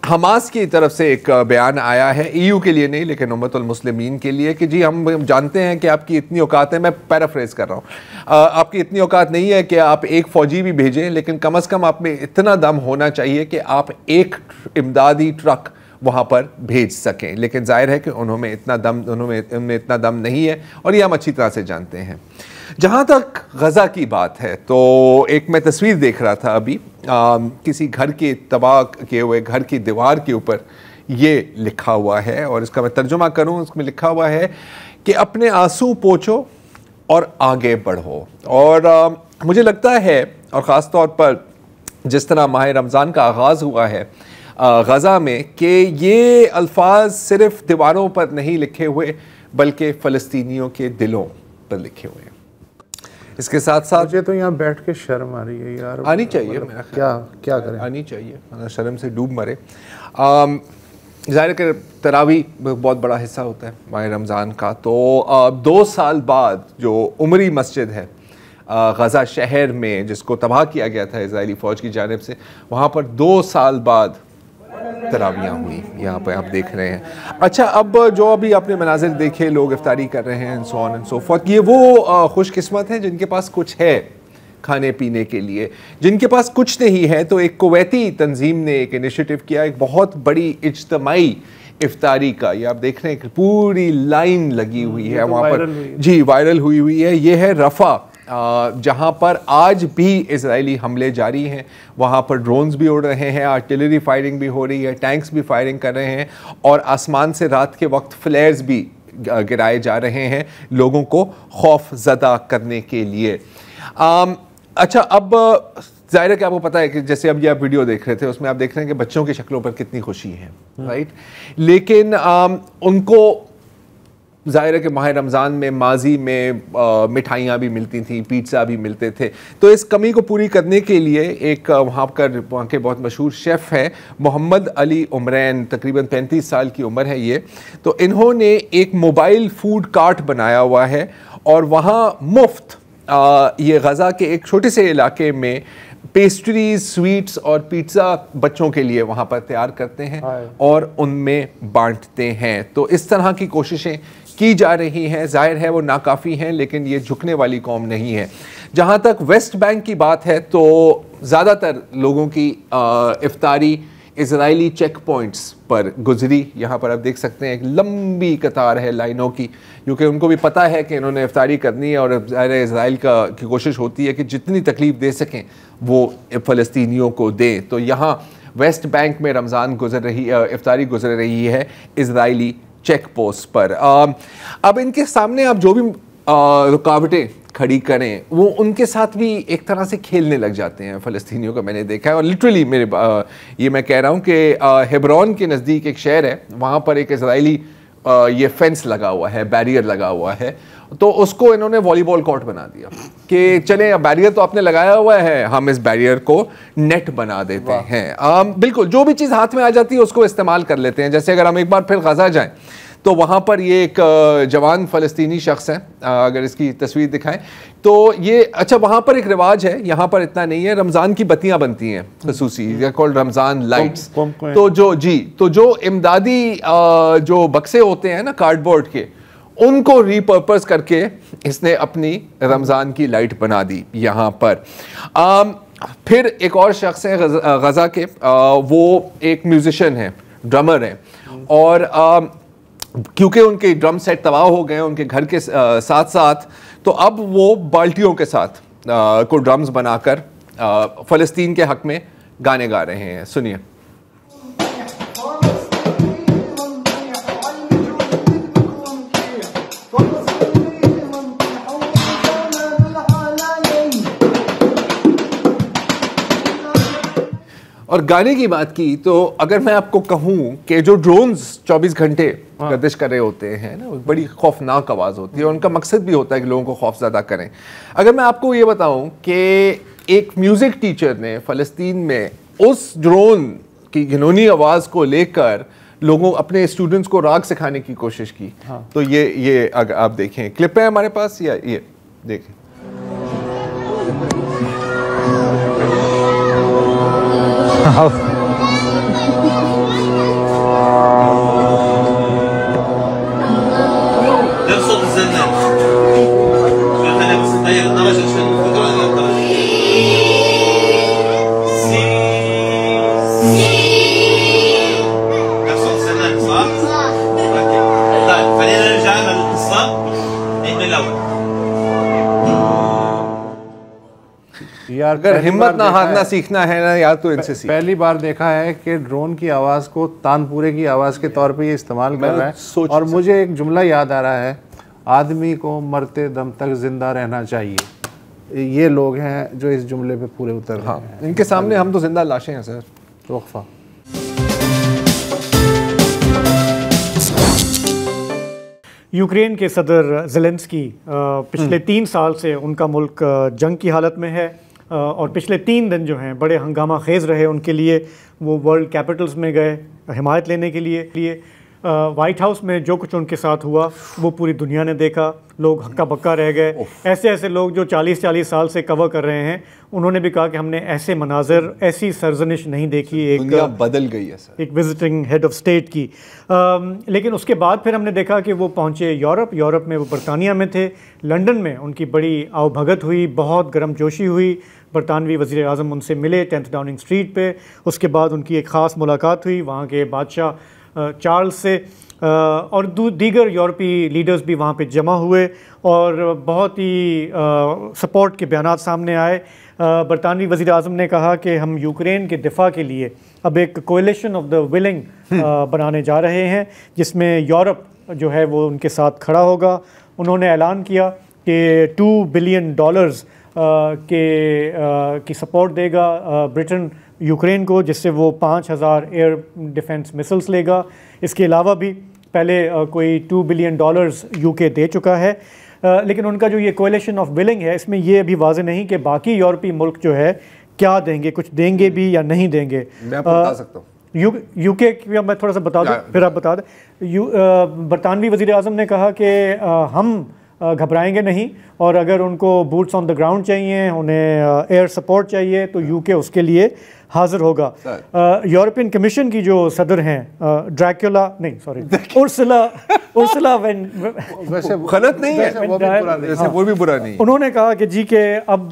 हमास की तरफ से एक बयान आया है, EU के लिए नहीं लेकिन उम्मतुल मुस्लिमीन के लिए, कि जी हम जानते हैं कि आपकी इतनी औकात है, मैं पैराफ्रेज कर रहा हूँ, आपकी इतनी औकात नहीं है कि आप एक फ़ौजी भी भेजें, लेकिन कम अज़ कम आप में इतना दम होना चाहिए कि आप एक इमदादी ट्रक वहाँ पर भेज सकें। लेकिन जाहिर है कि उनमें इतना दम नहीं है और ये हम अच्छी तरह से जानते हैं। जहाँ तक गज़ा की बात है तो एक मैं तस्वीर देख रहा था अभी, किसी घर के तबाह किए हुए घर की दीवार के ऊपर ये लिखा हुआ है और इसका मैं तर्जुमा करूँ, इसमें लिखा हुआ है कि अपने आंसू पोंछो और आगे बढ़ो। और मुझे लगता है, और ख़ास तौर पर जिस तरह माह रमज़ान का आगाज़ हुआ है गज़ा में, कि ये अल्फाज सिर्फ दीवारों पर नहीं लिखे हुए बल्कि फ़लस्तीनियों के दिलों पर लिखे हुए हैं। इसके साथ साथ
मुझे तो यहाँ बैठ के शर्म आ रही है यार,
आनी चाहिए, मेरा
क्या करें,
आनी चाहिए, शर्म से डूब मरे। ज़ाहिर है तरावी बहुत बड़ा हिस्सा होता है माह रमज़ान का, तो 2 साल बाद जो उमरी मस्जिद है गज़ा शहर में, जिसको तबाह किया गया था इज़राइली फ़ौज की जानिब से, वहाँ पर 2 साल बाद तरावियाँ हुई, यहाँ पर आप देख रहे हैं। अच्छा, अब जो अभी आपने मनाजिर देखे, लोग इफ्तारी कर रहे हैं, so on and so forth, ये वो खुशकिस्मत हैं जिनके पास कुछ है खाने पीने के लिए। जिनके पास कुछ नहीं है तो एक कुवैती तंजीम ने एक इनिशिएटिव किया, एक बहुत बड़ी इज्तमाई इफ्तारी का। ये आप देख रहे हैं कि पूरी लाइन लगी हुई है वहाँ पर, जी वायरल हुई है। ये है रफ़ा, जहाँ पर आज भी इजरायली हमले जारी हैं। वहाँ पर ड्रोन्स भी उड़ रहे हैं, आर्टिलरी फायरिंग भी हो रही है, टैंक्स भी फायरिंग कर रहे हैं और आसमान से रात के वक्त फ्लेयर्स भी गिराए जा रहे हैं लोगों को खौफ ज़दा करने के लिए। अच्छा, अब ज़ाहिर है कि आपको पता है कि जैसे अब ये आप वीडियो देख रहे थे, उसमें आप देख रहे हैं कि बच्चों की शक्लों पर कितनी खुशी है, राइट। लेकिन उनको ज़ाहिर है कि माह रमज़ान में माजी में मिठाइयाँ भी मिलती थी, पिज़्ज़ा भी मिलते थे। तो इस कमी को पूरी करने के लिए एक वहाँ के बहुत मशहूर शेफ़ हैं मोहम्मद अली उमरैन, तकरीबन 35 साल की उम्र है ये। तो इन्होंने एक मोबाइल फूड कार्ट बनाया हुआ है और वहाँ मुफ्त ये गज़ा के एक छोटे से इलाके में पेस्ट्रीज, स्वीट्स और पिज़्ज़ा बच्चों के लिए वहाँ पर तैयार करते हैं और उनमें बांटते हैं। तो इस तरह की कोशिशें की जा रही हैं। जाहिर है वो नाकाफ़ी हैं, लेकिन ये झुकने वाली कौम नहीं है। जहाँ तक वेस्ट बैंक की बात है तो ज़्यादातर लोगों की इफ्तारी इजरायली चेक पॉइंट्स पर गुजरी। यहाँ पर आप देख सकते हैं एक लंबी कतार है लाइनों की, क्योंकि उनको भी पता है कि इन्होंने इफ्तारी करनी है और इजराइल की कोशिश होती है कि जितनी तकलीफ़ दे सकें वो फ़लस्तीनियों को दें। तो यहाँ वेस्ट बैंक में रमज़ान इफ्तारी गुजर रही है इजरायली चेक पोस्ट पर। अब इनके सामने आप जो भी रुकावटें खड़ी करें वो उनके साथ भी एक तरह से खेलने लग जाते हैं फ़लस्तीनियों का, मैंने देखा है। और लिटरली ये मैं कह रहा हूँ कि हेब्रोन के नज़दीक एक शहर है, वहाँ पर एक इजरायली ये फेंस लगा हुआ है, बैरियर लगा हुआ है, तो उसको इन्होंने वॉलीबॉल कोर्ट बना दिया कि चलें अब बैरियर तो आपने लगाया हुआ है, हम इस बैरियर को नेट बना देते हैं। बिल्कुल जो भी चीज़ हाथ में आ जाती है उसको इस्तेमाल कर लेते हैं। जैसे अगर हम एक बार फिर गज़ा जाएँ तो वहाँ पर ये एक जवान फ़लस्तीनी शख्स है, अगर इसकी तस्वीर दिखाएं तो ये, अच्छा वहाँ पर एक रिवाज है, यहाँ पर इतना नहीं है, रमज़ान की बत्तियाँ बनती हैं खसूसी, कॉल्ड रमज़ान लाइट्स। तो जो इमदादी जो बक्से होते हैं ना कार्डबोर्ड के, उनको रीपर्पस करके इसने अपनी रमज़ान की लाइट बना दी यहाँ पर। फिर एक और शख्स है गज़ा के, वो एक म्यूजिशियन है, ड्रमर है, और क्योंकि उनके ड्रम सेट तबाह हो गए उनके घर के साथ साथ, तो अब वो बाल्टियों के साथ को ड्रम्स बनाकर फ़लस्तीन के हक़ में गाने गा रहे हैं। सुनिए। और गाने की बात की तो अगर मैं आपको कहूँ कि जो ड्रोन्स 24 घंटे गर्दिश कर रहे होते हैं ना, बड़ी खौफनाक आवाज़ होती है, उनका मकसद भी होता है कि लोगों को खौफज़दा करें। अगर मैं आपको ये बताऊँ कि एक म्यूज़िक टीचर ने फ़लस्तीन में उस ड्रोन की घिनौनी आवाज़ को लेकर लोगों अपने स्टूडेंट्स को राग सिखाने की कोशिश की, तो ये अगर आप देखें क्लिप है हमारे पास, या ये देखें। अगर हिम्मत ना हारना सीखना है ना यार तो इनसे सीख।
पहली बार देखा है कि ड्रोन की आवाज़ को तानपुरे की आवाज़ के तौर पे ये इस्तेमाल कर रहा है। और मुझे एक जुमला याद आ रहा है, आदमी को मरते दम तक जिंदा रहना चाहिए। ये लोग हैं जो इस जुमले पे पूरे उतर रहे हैं।
इनके सामने हम तो जिंदा लाशें हैं सर।
वक्फा।
यूक्रेन के सदर ज़ेलेंस्की पिछले 3 साल से उनका मुल्क जंग की हालत में है और पिछले 3 दिन जो हैं बड़े हंगामा खेज़ रहे उनके लिए। वो वर्ल्ड कैपिटल्स में गए हिमायत लेने के लिए। वाइट हाउस में जो कुछ उनके साथ हुआ वो पूरी दुनिया ने देखा। लोग हक्का बक्का रह गए। ऐसे लोग जो 40-40 साल से कवर कर रहे हैं उन्होंने भी कहा कि हमने ऐसे मनाजर, ऐसी सरजनिश नहीं देखी। एक
दुनिया बदल गई है सर,
एक विजिटिंग हेड ऑफ स्टेट की। लेकिन उसके बाद फिर हमने देखा कि वो पहुँचे यूरोप में वो बरतानिया में थे। लंदन में उनकी बड़ी आवभगत हुई, बहुत गर्मजोशी हुई। बरतानवी वज़ीर आज़म उनसे मिले 10 डाउनिंग स्ट्रीट पे। उसके बाद उनकी एक ख़ास मुलाकात हुई वहाँ के बादशाह चार्ल्स से और दीगर यूरोपीय लीडर्स भी वहाँ पे जमा हुए और बहुत ही सपोर्ट के बयानात सामने आए। बरतानवी वज़ीर आज़म ने कहा कि हम यूक्रेन के दिफा के लिए अब एक कोएलिशन ऑफ द विलिंग बनाने जा रहे हैं जिसमें यूरोप जो है वो उनके साथ खड़ा होगा। उन्होंने ऐलान किया कि $2 बिलियन की सपोर्ट देगा ब्रिटेन यूक्रेन को, जिससे वो 5000 एयर डिफेंस मिसाइल्स लेगा। इसके अलावा भी पहले कोई $2 बिलियन यूके दे चुका है। लेकिन उनका जो ये कोएलिशन ऑफ विलिंग है इसमें ये अभी वाज़ेह नहीं कि बाकी यूरोपीय मुल्क जो है क्या देंगे, कुछ देंगे भी या नहीं देंगे।
मैं आपको बता सकता हूँ
यूके मैं थोड़ा सा बता दूँ फिर आप बता दें। बरतानवी वज़ीर आज़म ने कहा कि हम घबराएंगे नहीं और अगर उनको बूट्स ऑन द ग्राउंड चाहिए, उन्हें एयर सपोर्ट चाहिए तो यूके उसके लिए हाजिर होगा। यूरोपियन कमीशन की जो सदर हैं उर्सुला
वैसे गलत नहीं है, वो भी बुरा नहीं है।
उन्होंने कहा कि जी के अब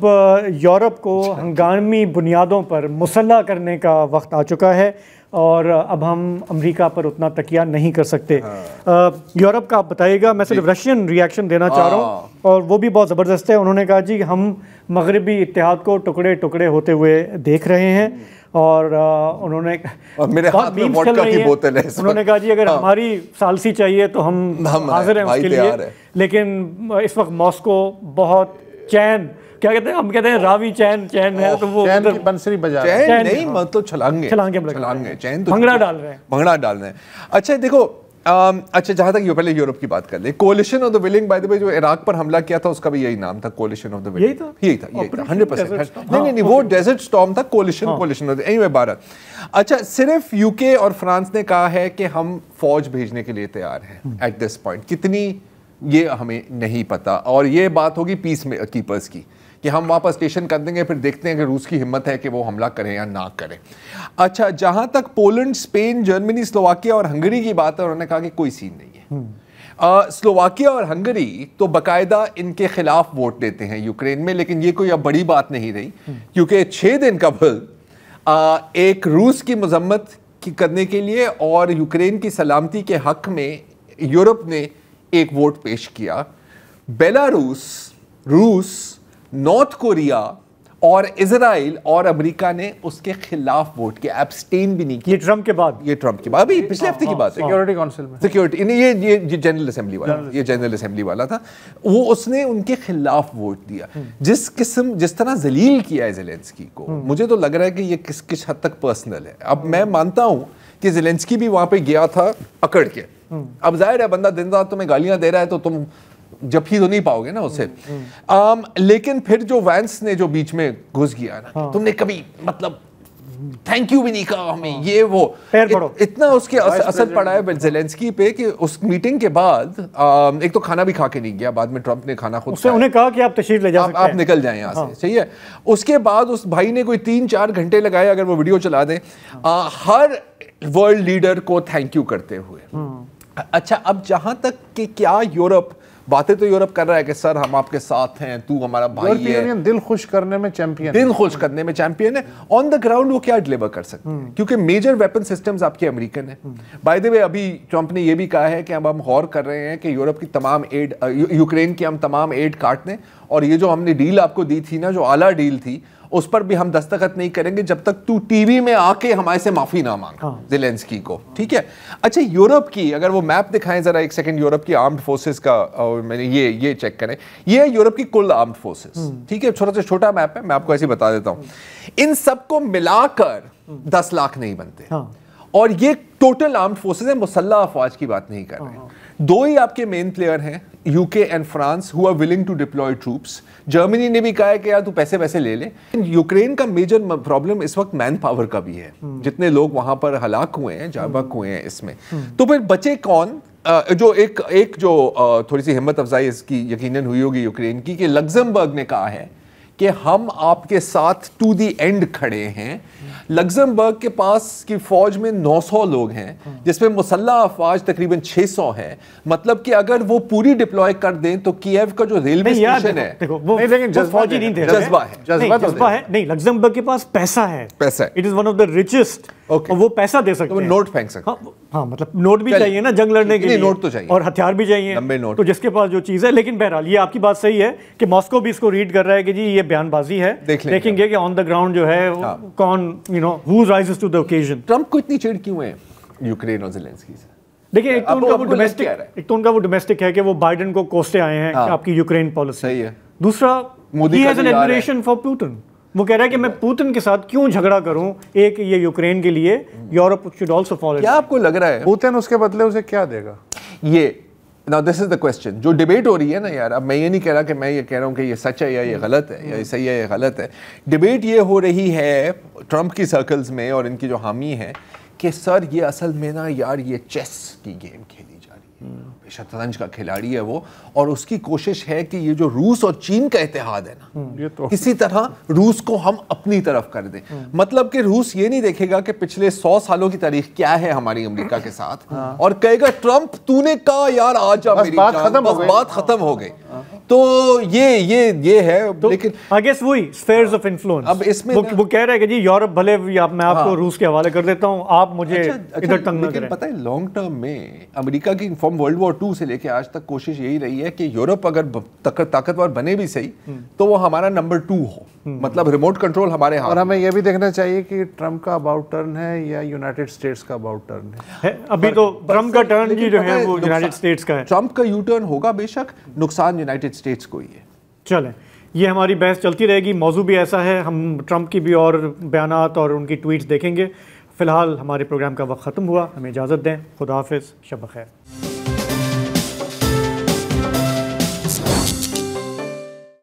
यूरोप को हंगामी बुनियादों पर मुसल्ला करने का वक्त आ चुका है और अब हम अमेरिका पर उतना तकिया नहीं कर सकते। यूरोप का आप बताइएगा। मैं सिर्फ रशियन रिएक्शन देना चाह रहा हूँ और वो भी बहुत ज़बरदस्त है। उन्होंने कहा जी हम मगरबी इत्तेहाद को टुकड़े टुकड़े होते हुए देख रहे हैं और उन्होंने
मेरे हाथ में वोडका की बोतल है।
उन्होंने कहा जी अगर हमारी सालसी चाहिए तो हम हाजिर हैं उसके लिए। लेकिन इस वक्त मॉस्को बहुत चैन क्या कहते हैं, हम कहते हैं रावी चैन है तो वो
चैन की बंसरी बजा रहे
हैं। चैन नहीं मतलब छलांगे चैन तो
भंगड़ा डाल रहे हैं।
अच्छा देखो अच्छा जहां तक पहले यूरोप की बात कर ले, collision of the willing by the way जो इराक पर हमला किया था उसका भी यही नाम था, कोलिशन ऑफ द विलिंग। यही था 100%। नहीं वो डेजर्ट स्टॉर्म था, कोलिशन एनीवे 12। अच्छा सिर्फ यूके और फ्रांस ने कहा है कि हम फौज भेजने के लिए तैयार हैं एट दिस पॉइंट। कितनी ये हमें नहीं पता और ये बात होगी पीस कीपर्स की कि हम वापस स्टेशन कर देंगे, फिर देखते हैं कि रूस की हिम्मत है कि वो हमला करें या ना करें। अच्छा जहां तक पोलैंड, स्पेन, जर्मनी, स्लोवाकिया और हंगरी की बात है, उन्होंने कहा कि कोई सीन नहीं है। स्लोवाकिया और हंगरी तो बाकायदा इनके खिलाफ वोट देते हैं यूक्रेन में, लेकिन ये कोई अब बड़ी बात नहीं रही क्योंकि 6 दिन कबल एक रूस की मजम्मत करने के लिए और यूक्रेन की सलामती के हक में यूरोप ने एक वोट पेश किया। बेलारूस, रूस, नॉर्थ कोरिया और इजराइल और अमेरिका ने उसके खिलाफ वोट किया, एब्सटेन भी नहीं किया।
ये ट्रम्प के बाद
अभी पिछले हफ्ते की बात है,
सिक्योरिटी काउंसिल में
सिक्योरिटी ये जनरल असेंबली वाला था, वो उसने उनके खिलाफ वोट दिया। जिस तरह जलील किया है ज़ेलेंस्की को, मुझे तो लग रहा है कि ये किस हद तक पर्सनल है। अब मैं मानता हूं कि ज़ेलेंस्की भी वहां पे गया था अकड़ के। अब जाहिर है बंदा दिन रात तुम्हें गालियां दे रहा है तो तुम जफ्फी तो नहीं पाओगे ना उससे। लेकिन फिर जो वैंस ने जो बीच में घुस गया ना, तुमने कभी मतलब थैंक यू भी नहीं कहा हमें, ये वो इतना उसके असर पड़ा है ज़ेलेंस्की पे कि उस मीटिंग के बाद एक तो खाना भी खा के नहीं गया, बाद में ट्रंप ने खाना खुद
उन्हें कहा कि आप तशरीफ ले जा सकते हैं,
आप निकल जाएं यहाँ से, सही है। उसके बाद उस भाई ने कोई 3-4 घंटे लगाए, अगर वो वीडियो चला दें, हर वर्ल्ड लीडर को थैंक यू करते हुए। अच्छा, अब जहां तक कि क्या यूरोप, बातें तो यूरोप कर रहा है कि सर हम आपके साथ हैं, तू हमारा भाई है,
दिल खुश करने में चैंपियन,
दिल खुश करने में चैंपियन है। ऑन द ग्राउंड वो क्या डिलीवर कर सकते हैं, क्योंकि मेजर वेपन सिस्टम्स आपके अमेरिकन है। बाय द वे, अभी ट्रंप ने ये भी कहा है कि अब हम गौर कर रहे हैं कि यूरोप की तमाम एड, यूक्रेन की हम तमाम एड काट दें, और ये जो हमने डील आपको दी थी ना, जो आला डील थी, उस पर भी हम दस्तखत नहीं करेंगे जब तक तू टीवी में आके हमारे से माफी ना मांगा, ज़ेलेंस्की को, ठीक है। अच्छा, यूरोप की अगर वो मैप दिखाएं जरा एक सेकंड, यूरोप की आर्म्ड फोर्सेस का, और मैंने ये चेक करें, ये यूरोप की कुल आर्म्ड फोर्सेस, ठीक है, छोटा से छोटा मैप है, मैं आपको ऐसे बता देता हूं। इन सबको मिलाकर 10 लाख नहीं बनते, और ये टोटल आर्म्ड फोर्सेस है, मुसल्लह अफवाज की बात नहीं कर रहे हैं। 2 ही आपके मेन प्लेयर हैं, UK and France, who are willing to deploy troops. Germany ने भी कहा है कि यार तू पैसे वैसे ले ले। यूक्रेन का मेजर प्रॉब्लम इस वक्त मैन पावर का भी है, जितने लोग वहां पर हलाक हुए हैं, जाबाक हुए हैं इसमें, तो फिर बचे कौन? जो एक जो थोड़ी सी हिम्मत अफजाई इसकी यकीनन हुई होगी यूक्रेन की, कि लग्जमबर्ग ने कहा है कि हम आपके साथ टू दी एंड खड़े हैं। लग्जमबर्ग के पास की फौज में 900 लोग हैं, जिसमें मुसल्लह अफवाज तकरीबन 600 हैं। मतलब कि अगर वो पूरी डिप्लॉय कर दें तो कीव का जो रेलवे स्टेशन है,
देखो वो फौजी नहीं थे, जज्बा है नहीं, लग्जमबर्ग के पास पैसा है, it is one of the richest, और वो पैसा दे सकते हैं,
नोट फेंक सकते हैं।
हाँ, मतलब नोट भी चाहिए ना जंग लड़ने के लिए,
नोट तो चाहिए,
और हथियार भी चाहिए,
लंबे नोट,
तो जिसके पास जो चीज है। लेकिन बहरहाल ये आपकी बात सही है कि मॉस्को भी इसको रीड कर रहा है कि जी ये बयानबाजी है, देखेंगे कि ऑन द ग्राउंड जो है कौन, you know, who rises to the occasion.
Trump को इतनी चिढ़ क्यों है यूक्रेन और ज़ेलेंस्की से?
देखिए, एक तो उनका वो डोमेस्टिक है कि वो बाइडेन को कोसते आए हैं कि आपकी यूक्रेन पॉलिसी सही है। दूसरा, Modi has an admiration for Putin, वो कह रहा है कि मैं पुतिन के साथ क्यों झगड़ा करूं, एक ये यूक्रेन के लिए, यूरोप शुड आल्सो फॉलो।
क्या आपको लग रहा है
पुतिन उसके बदले उसे क्या देगा?
ये now this is the question, जो डिबेट हो रही है ना यार, अब मैं ये नहीं कह रहा कि मैं ये कह रहा हूँ कि ये सच है या ये गलत है, या ये सही है या गलत है। डिबेट ये हो रही है ट्रंप की सर्कल्स में और इनकी जो हामी है कि सर ये असल में ना यार ये चेस की गेम खेली जा रही है, शतरंज का खिलाड़ी है वो, और उसकी कोशिश है कि ये जो रूस और चीन का इत्तेहाद है ना, ये तो किसी तरह रूस को हम अपनी तरफ कर दें। मतलब कि रूस ये नहीं देखेगा कि पिछले 100 सालों की तारीख क्या है हमारी अमेरिका के साथ, और कहेगा ट्रंप तूने कहा यार आज बात खत्म हो गई। तो ये है, तो लेकिन
आई गेस वही स्फीयर्स ऑफ इन्फ्लुएंस। अब इसमें वो कह रहा है कि जी यूरोप भले मैं आपको रूस के हवाले कर देता हूं, आप मुझे इधर तंग ना करें।
पता है लॉन्ग टर्म में अमेरिका की फ्रॉम वर्ल्ड वॉर 2 से लेके आज तक कोशिश यही रही है कि यूरोप अगर ताकतवर बने भी सही तो वो हमारा नंबर 2 हो, मतलब रिमोट कंट्रोल हमारे हाथ।
और हमें यह भी देखना चाहिए कि ट्रंप का अबाउट टर्न है या यूनाइटेड स्टेट्स का अबाउट टर्न है।
अभी तो ट्रंप का टर्न जो है वो यूनाइटेड स्टेट्स का है।
ट्रंप का यू टर्न होगा बेशक, नुकसान यूनाइटेड स्टेट्स को ही है।
चलें, ये हमारी बहस चलती रहेगी, मौजू भी ऐसा है, हम ट्रंप की भी और बयानात और उनकी ट्वीट्स देखेंगे। फिलहाल हमारे प्रोग्राम का वक्त ख़त्म हुआ, हमें इजाज़त दें, खुदा हाफिज़, शब बख़ैर।